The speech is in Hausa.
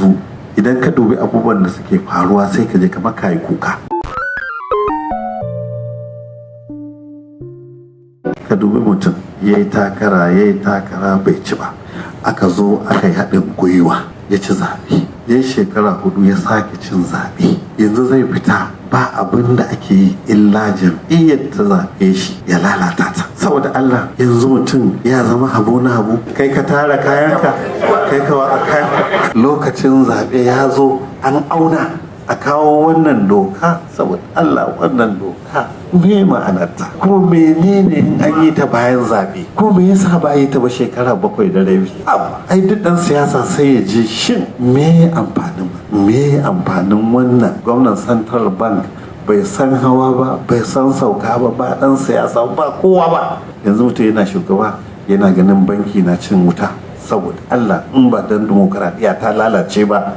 yanzu idan ka dubi abubuwan da suke faruwa sai ka je kamar kayi kuka. Ka dubi mutum ya yi takara bai ci ba, aka zo aka yi haɗin gwiwa ya ci zaɓe, ya yi shekara 4 ya sake cin zaɓe, yanzu zai fita ba abin da ake yi illa jam'iyyar ta zaɓe shi ya lalata ta. Saboda Allah, yanzu mutum ya zama habu na habu, kai ka tara kayanka, kai ka wa kayanka. Lokacin zaɓe ya zo an auna a kawo wannan doka, saboda Allah wannan doka me ma'anarta, kuma menene in an yi ta bayan zaɓe, kuma me yasa ba yi ta ba shekara 7 da rabi. Ai duk ɗan siyasa sai ya ji shin me amfanin wannan gwamnan Central Bank bai san hawa ba, bai san sauka ba, ba ɗan siyasa ba kowa ba, yanzu mutum yana shugaba yana ganin banki na cin wuta. Saboda Allah, in ba dan dimokuraɗiyya ta lalace ba.